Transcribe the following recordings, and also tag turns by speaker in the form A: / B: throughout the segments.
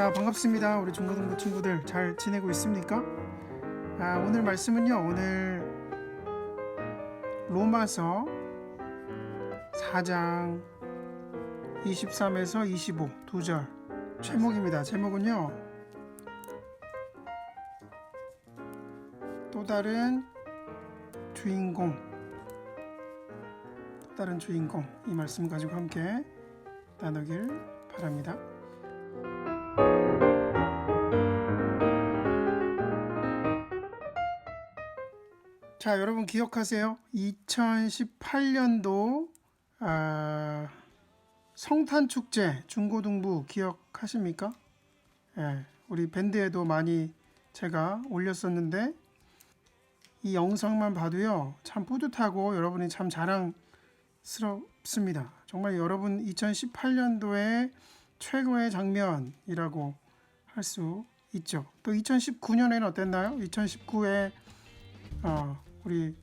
A: 자, 반갑습니다. 우리 중고등부 친구들 잘 지내고 있습니까? 오늘 말씀은요, 오늘 로마서 4장 23에서 25 2절 제목입니다. 제목은요, 또 다른 주인공, 이 말씀 가지고 함께 나누길 바랍니다. 자, 여러분 기억하세요? 2018년도 성탄축제 중고등부 기억하십니까? 예, 우리 밴드에도 많이 제가 올렸었는데 이 영상만 봐도요, 참 뿌듯하고 여러분이 참 자랑스럽습니다. 정말 여러분 2018년도의 최고의 장면이라고 할 수 있죠. 또 2019년에는 어땠나요? 2019에 우리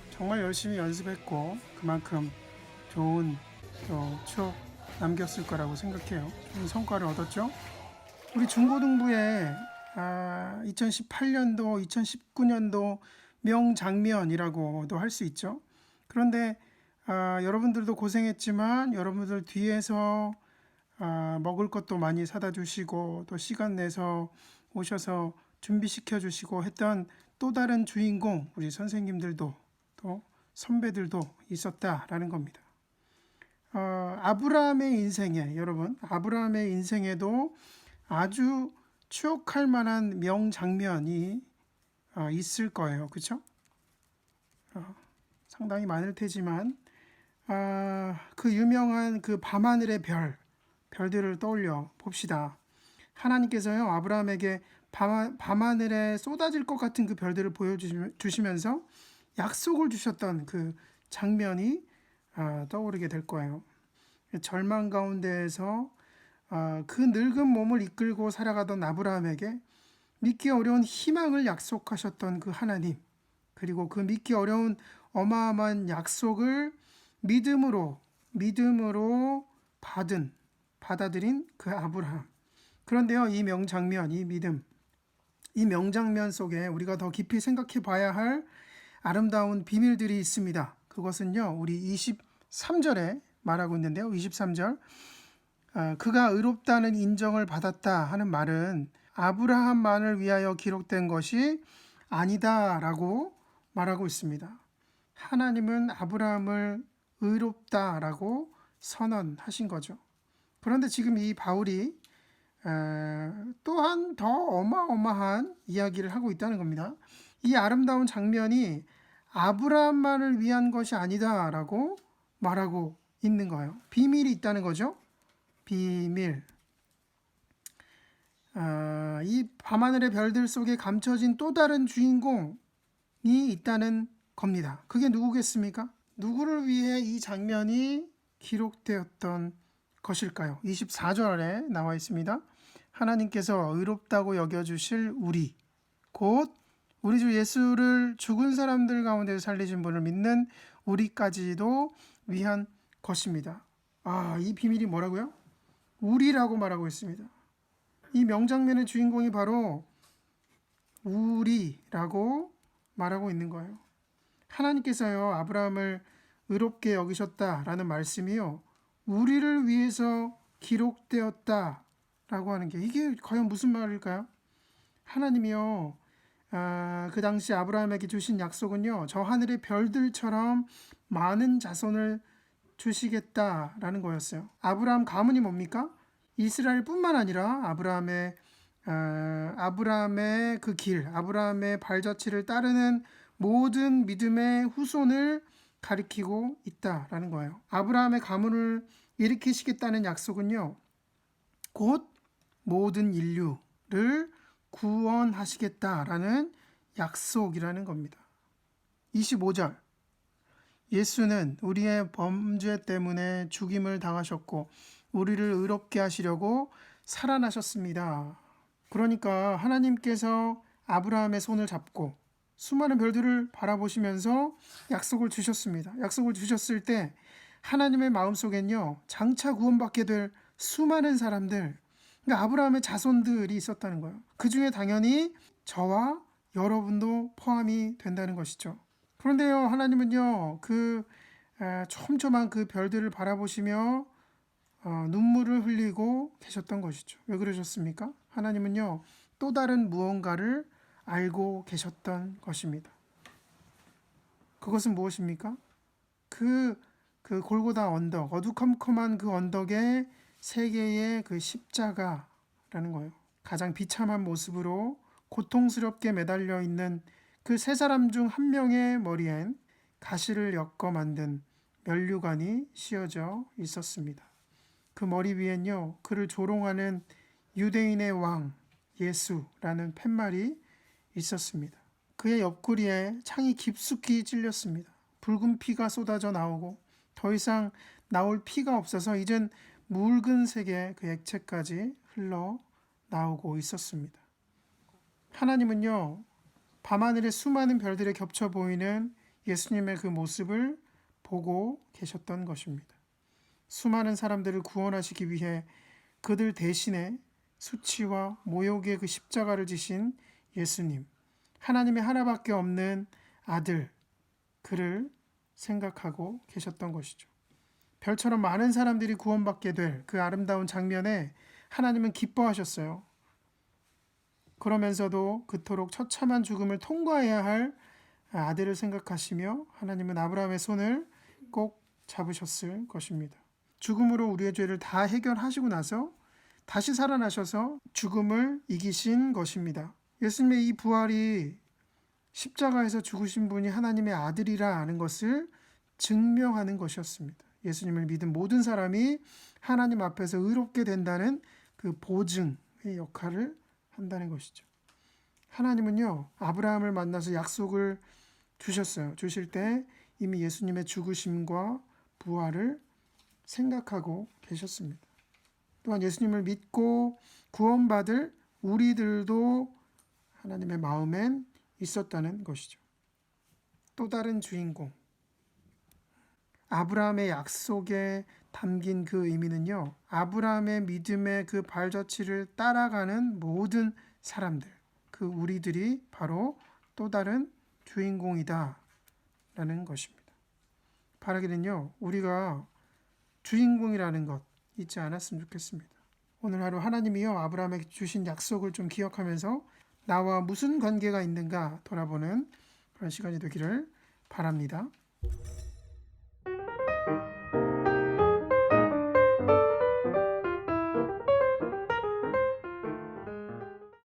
A: 정말 열심히 연습했고 그만큼 좋은 추억 남겼을 거라고 생각해요. 좋은 성과를 얻었죠. 우리 중고등부의 2018년도, 2019년도 명장면이라고도 할 수 있죠. 그런데 여러분들도 고생했지만 여러분들 뒤에서 먹을 것도 많이 사다 주시고 또 시간 내서 오셔서 준비시켜 주시고 했던 또 다른 주인공, 우리 선생님들도 또 선배들도 있었다라는 겁니다. 아브라함의 인생에, 여러분, 아브라함의 인생에도 아주 추억할 만한 명장면이 있을 거예요. 그렇죠? 상당히 많을 테지만 그 유명한 그 밤하늘의 별들을 떠올려 봅시다. 하나님께서요, 아브라함에게 밤하늘에 쏟아질 것 같은 그 별들을 보여주시면서 약속을 주셨던 그 장면이 떠오르게 될 거예요. 절망 가운데에서 그 늙은 몸을 이끌고 살아가던 아브라함에게 믿기 어려운 희망을 약속하셨던 그 하나님, 그리고 그 믿기 어려운 어마어마한 약속을 믿음으로 받아들인 그 아브라함. 그런데요, 이 명장면, 이 명장면 속에 우리가 더 깊이 생각해 봐야 할 아름다운 비밀들이 있습니다. 그것은요, 우리 23절에 말하고 있는데요. 23절. 그가 의롭다는 인정을 받았다 하는 말은 아브라함만을 위하여 기록된 것이 아니다라고 말하고 있습니다. 하나님은 아브라함을 의롭다라고 선언하신 거죠. 그런데 지금 이 바울이 또한 더 어마어마한 이야기를 하고 있다는 겁니다. 이 아름다운 장면이 아브라함만을 위한 것이 아니다라고 말하고 있는 거예요. 비밀이 있다는 거죠. 비밀. 이 밤하늘의 별들 속에 감춰진 또 다른 주인공이 있다는 겁니다. 그게 누구겠습니까? 누구를 위해 이 장면이 기록되었던 것일까요? 24절에 나와 있습니다. 하나님께서 의롭다고 여겨주실 우리, 곧 우리 주 예수를 죽은 사람들 가운데 살리신 분을 믿는 우리까지도 위한 것입니다. 이 비밀이 뭐라고요? 우리라고 말하고 있습니다. 이 명장면의 주인공이 바로 우리라고 말하고 있는 거예요. 하나님께서요, 아브라함을 의롭게 여기셨다라는 말씀이요, 우리를 위해서 기록되었다라고 하는 게, 이게 과연 무슨 말일까요? 하나님이요, 그 당시 아브라함에게 주신 약속은요, 저 하늘의 별들처럼 많은 자손을 주시겠다라는 거였어요. 아브라함 가문이 뭡니까? 이스라엘뿐만 아니라 아브라함의 그 길, 아브라함의 발자취를 따르는 모든 믿음의 후손을 가리키고 있다라는 거예요. 아브라함의 가문을 일으키시겠다는 약속은요, 곧 모든 인류를 구원하시겠다라는 약속이라는 겁니다. 25절. 예수는 우리의 범죄 때문에 죽임을 당하셨고 우리를 의롭게 하시려고 살아나셨습니다. 그러니까 하나님께서 아브라함의 손을 잡고 수많은 별들을 바라보시면서 약속을 주셨습니다. 약속을 주셨을 때 하나님의 마음속엔요, 장차 구원받게 될 수많은 사람들, 그러니까 아브라함의 자손들이 있었다는 거예요. 그 중에 당연히 저와 여러분도 포함이 된다는 것이죠. 그런데요, 하나님은요, 그 촘촘한 그 별들을 바라보시며 눈물을 흘리고 계셨던 것이죠. 왜 그러셨습니까? 하나님은요, 또 다른 무언가를 알고 계셨던 것입니다. 그것은 무엇입니까? 그 골고다 언덕, 어두컴컴한 그 언덕에 세 개의 그 십자가라는 거예요. 가장 비참한 모습으로 고통스럽게 매달려 있는 그 세 사람 중 한 명의 머리엔 가시를 엮어 만든 면류관이 씌어져 있었습니다. 그 머리 위엔요, 그를 조롱하는 유대인의 왕 예수라는 팻말이 있었습니다. 그의 옆구리에 창이 깊숙이 찔렸습니다. 붉은 피가 쏟아져 나오고 더 이상 나올 피가 없어서 이젠 묽은 색의 그 액체까지 흘러 나오고 있었습니다. 하나님은요, 밤하늘의 수많은 별들에 겹쳐 보이는 예수님의 그 모습을 보고 계셨던 것입니다. 수많은 사람들을 구원하시기 위해 그들 대신에 수치와 모욕의 그 십자가를 지신 예수님, 하나님의 하나밖에 없는 아들, 그를 생각하고 계셨던 것이죠. 별처럼 많은 사람들이 구원받게 될 그 아름다운 장면에 하나님은 기뻐하셨어요. 그러면서도 그토록 처참한 죽음을 통과해야 할 아들을 생각하시며 하나님은 아브라함의 손을 꼭 잡으셨을 것입니다. 죽음으로 우리의 죄를 다 해결하시고 나서 다시 살아나셔서 죽음을 이기신 것입니다. 예수님의 이 부활이 십자가에서 죽으신 분이 하나님의 아들이라는 것을 증명하는 것이었습니다. 예수님을 믿은 모든 사람이 하나님 앞에서 의롭게 된다는 그 보증의 역할을 한다는 것이죠. 하나님은요, 아브라함을 만나서 약속을 주셨어요. 주실 때 이미 예수님의 죽으심과 부활을 생각하고 계셨습니다. 또한 예수님을 믿고 구원받을 우리들도 하나님의 마음엔 있었다는 것이죠. 또 다른 주인공, 아브라함의 약속에 담긴 그 의미는요, 아브라함의 믿음의 그 발자취를 따라가는 모든 사람들, 그 우리들이 바로 또 다른 주인공이다 라는 것입니다. 바라기는요, 우리가 주인공이라는 것 잊지 않았으면 좋겠습니다. 오늘 하루 하나님이요, 아브라함에게 주신 약속을 좀 기억하면서 나와 무슨 관계가 있는가 돌아보는 그런 시간이 되기를 바랍니다.